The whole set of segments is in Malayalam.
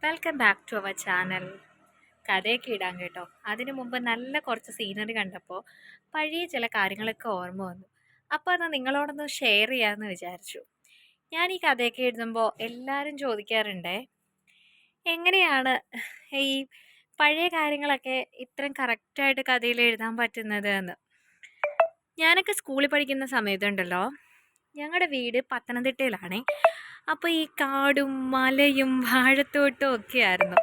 Welcome back to our channel. കഥയൊക്കെ ഇടാൻ കേട്ടോ. അതിനു മുമ്പ് നല്ല കുറച്ച് സീനറി കണ്ടപ്പോൾ പഴയ ചില കാര്യങ്ങളൊക്കെ ഓർമ്മ വന്നു. അപ്പോൾ അത് നിങ്ങളോടൊന്ന് ഷെയർ ചെയ്യാമെന്ന് വിചാരിച്ചു. ഞാൻ ഈ കഥയൊക്കെ എഴുതുമ്പോൾ എല്ലാവരും ചോദിക്കാറുണ്ടേ, എങ്ങനെയാണ് ഈ പഴയ കാര്യങ്ങളൊക്കെ ഇത്രയും കറക്റ്റായിട്ട് കഥയിൽ എഴുതാൻ പറ്റുന്നത് എന്ന്. ഞാനൊക്കെ സ്കൂളിൽ പഠിക്കുന്ന സമയത്തുണ്ടല്ലോ, ഞങ്ങളുടെ വീട് പത്തനംതിട്ടയിലാണേ. അപ്പോൾ ഈ കാടും മലയും വാഴത്തോട്ടവും ഒക്കെ ആയിരുന്നു.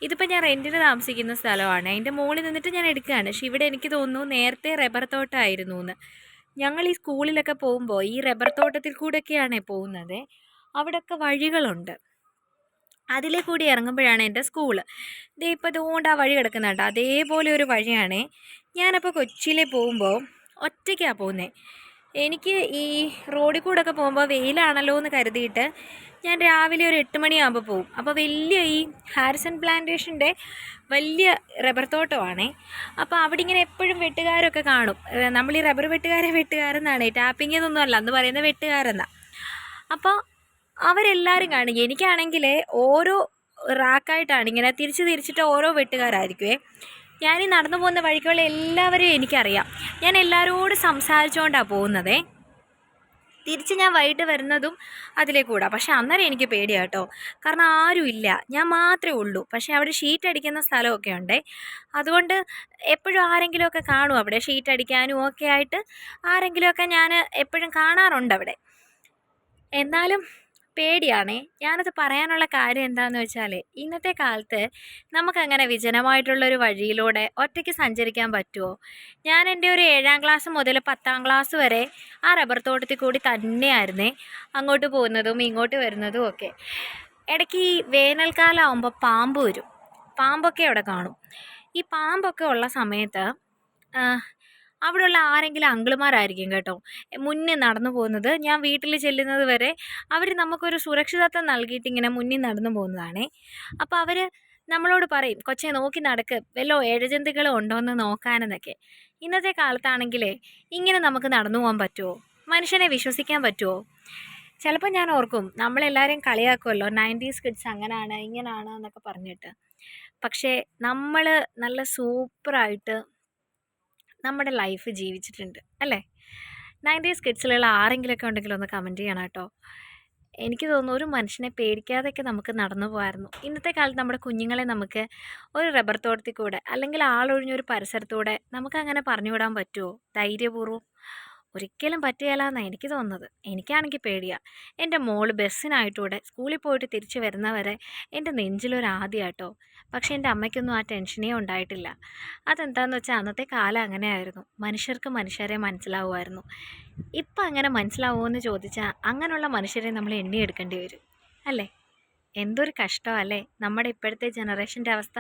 ഇതിപ്പോൾ ഞാൻ റെൻറ്റിന് താമസിക്കുന്ന സ്ഥലമാണ്. അതിൻ്റെ മുകളിൽ നിന്നിട്ട് ഞാൻ എടുക്കുകയാണ്. പക്ഷെ ഇവിടെ എനിക്ക് തോന്നുന്നു നേരത്തെ റബ്ബർ തോട്ടമായിരുന്നു എന്ന്. ഞങ്ങൾ ഈ സ്കൂളിലൊക്കെ പോകുമ്പോൾ ഈ റബ്ബർ തോട്ടത്തിൽ കൂടെയൊക്കെയാണ് പോകുന്നത്. അവിടെയൊക്കെ വഴികളുണ്ട്. അതിലെ കൂടി ഇറങ്ങുമ്പോഴാണ് എൻ്റെ സ്കൂള്. ദേ ഇപ്പോൾ ഇതുകൊണ്ട് ആ വഴി കിടക്കുന്നുണ്ട്, അതേപോലെ ഒരു വഴിയാണ്. ഞാനപ്പോൾ കൊച്ചിയിലെ പോകുമ്പോൾ ഒറ്റയ്ക്കാണ് പോകുന്നത്. എനിക്ക് ഈ റോഡിൽ കൂടെ ഒക്കെ പോകുമ്പോൾ വെയിലാണല്ലോ എന്ന് കരുതിയിട്ട് ഞാൻ രാവിലെ ഒരു 8 മണിയാകുമ്പോൾ പോകും. അപ്പോൾ വലിയ ഈ ഹാരിസൺ പ്ലാന്റേഷൻ്റെ വലിയ റബ്ബർ തോട്ടമാണേ. അപ്പോൾ അവിടെ ഇങ്ങനെ എപ്പോഴും വെട്ടുകാരൊക്കെ കാണും. നമ്മൾ ഈ റബ്ബർ വെട്ടുകാരെന്നാണ്, ടാപ്പിംഗ് എന്നൊന്നും അല്ല, അന്ന് പറയുന്നത് വെട്ടുകാരെന്നാണ്. അപ്പോൾ അവരെല്ലാവരും കാണും. എനിക്കാണെങ്കിൽ ഓരോ റാക്കായിട്ടാണ് ഇങ്ങനെ തിരിച്ചിട്ട് ഓരോ വെട്ടുകാരായിരിക്കുമേ. ഞാനീ നടന്നു പോകുന്ന വഴിക്കുള്ള എല്ലാവരെയും എനിക്കറിയാം. ഞാൻ എല്ലാവരോടും സംസാരിച്ചുകൊണ്ടാണ് പോകുന്നതേ. തിരിച്ച് ഞാൻ വൈകിട്ട് വരുന്നതും അതിലേ കൂടാ. പക്ഷെ അന്നേരം എനിക്ക് പേടിയാണ് കേട്ടോ. കാരണം ആരുമില്ല, ഞാൻ മാത്രമേ ഉള്ളൂ. പക്ഷേ അവിടെ ഷീറ്റ് അടിക്കുന്ന സ്ഥലമൊക്കെ ഉണ്ടേ. അതുകൊണ്ട് എപ്പോഴും ആരെങ്കിലുമൊക്കെ കാണും അവിടെ. ഷീറ്റ് അടിക്കാനും ഒക്കെ ആയിട്ട് ആരെങ്കിലുമൊക്കെ ഞാൻ എപ്പോഴും കാണാറുണ്ട് അവിടെ. എന്നാലും പേടിയാണേ. ഞാനത് പറയാനുള്ള കാര്യം എന്താണെന്ന് വെച്ചാൽ, ഇന്നത്തെ കാലത്ത് നമുക്കങ്ങനെ വിജനമായിട്ടുള്ളൊരു വഴിയിലൂടെ ഒറ്റയ്ക്ക് സഞ്ചരിക്കാൻ പറ്റുമോ? ഞാൻ എൻ്റെ ഒരു 7ാം ക്ലാസ് മുതൽ 10ാം ക്ലാസ് വരെ ആ റബ്ബർ തോട്ടത്തിൽ കൂടി തന്നെയായിരുന്നേ അങ്ങോട്ട് പോകുന്നതും ഇങ്ങോട്ട് വരുന്നതും ഒക്കെ. ഇടയ്ക്ക് ഈ വേനൽക്കാലം ആകുമ്പോൾ പാമ്പ് വരും. പാമ്പൊക്കെ അവിടെ കാണും. ഈ പാമ്പൊക്കെ ഉള്ള സമയത്ത് അവിടെയുള്ള ആരെങ്കിലും അങ്കിളുമാരായിരിക്കും കേട്ടോ മുന്നിൽ നടന്നു പോകുന്നത്. ഞാൻ വീട്ടിൽ ചെല്ലുന്നത് വരെ അവർ നമുക്കൊരു സുരക്ഷിതത്വം നൽകിയിട്ട് ഇങ്ങനെ മുന്നിൽ നടന്നു പോകുന്നതാണേ. അപ്പോൾ അവർ നമ്മളോട് പറയും, കൊച്ചെ നോക്കി നടക്ക്, വല്ലോ ഇഴജന്തുക്കളും ഉണ്ടോ എന്ന് നോക്കാനെന്നൊക്കെ. ഇന്നത്തെ കാലത്താണെങ്കിലേ ഇങ്ങനെ നമുക്ക് നടന്നു പോകാൻ പറ്റുമോ? മനുഷ്യനെ വിശ്വസിക്കാൻ പറ്റുമോ? ചിലപ്പോൾ ഞാൻ ഓർക്കും, നമ്മളെല്ലാവരും കളിയാക്കുമല്ലോ 90s കിഡ്സ് അങ്ങനെയാണ് ഇങ്ങനെയാണ് എന്നൊക്കെ പറഞ്ഞിട്ട്. പക്ഷേ നമ്മൾ നല്ല സൂപ്പറായിട്ട് നമ്മുടെ ലൈഫ് ജീവിച്ചിട്ടുണ്ട് അല്ലേ? 90s കിഡ്സിലുള്ള ആരെങ്കിലുമൊക്കെ ഉണ്ടെങ്കിൽ ഒന്ന് കമൻറ്റ് ചെയ്യണം കേട്ടോ. എനിക്ക് തോന്നുന്നു ഒരു മനുഷ്യനെ പേടിക്കാതെയൊക്കെ നമുക്ക് നടന്നു പോകാമായിരുന്നു. ഇന്നത്തെ കാലത്ത് നമ്മുടെ കുഞ്ഞുങ്ങളെ നമുക്ക് ഒരു റബ്ബർ തോട്ടത്തിൽ കൂടെ അല്ലെങ്കിൽ ആളൊഴിഞ്ഞൊരു പരിസരത്തൂടെ നമുക്കങ്ങനെ പറഞ്ഞു വിടാൻ പറ്റുമോ ധൈര്യപൂർവ്വം? ഒരിക്കലും പറ്റുകയില്ലെന്നാണ് എനിക്ക് തോന്നുന്നത്. എനിക്കാണെങ്കിൽ പേടിയാണ്. എൻ്റെ മോള് ബസ്സിനായിട്ടൂടെ സ്കൂളിൽ പോയിട്ട് തിരിച്ച് വരുന്നവരെ എൻ്റെ നെഞ്ചിലൊരാദ്യമാട്ടോ. പക്ഷേ എൻ്റെ അമ്മയ്ക്കൊന്നും ആ ടെൻഷനേ ഉണ്ടായിട്ടില്ല. അതെന്താണെന്ന് വെച്ചാൽ അന്നത്തെ കാലം അങ്ങനെയായിരുന്നു. മനുഷ്യർക്ക് മനുഷ്യരെ മനസ്സിലാവുമായിരുന്നു. ഇപ്പം അങ്ങനെ മനസ്സിലാവുമോ എന്ന് ചോദിച്ചാൽ അങ്ങനെയുള്ള മനുഷ്യരെ നമ്മൾ എണ്ണിയെടുക്കേണ്ടി വരും അല്ലേ? എന്തൊരു കഷ്ടമല്ലേ നമ്മുടെ ഇപ്പോഴത്തെ ജനറേഷൻ്റെ അവസ്ഥ.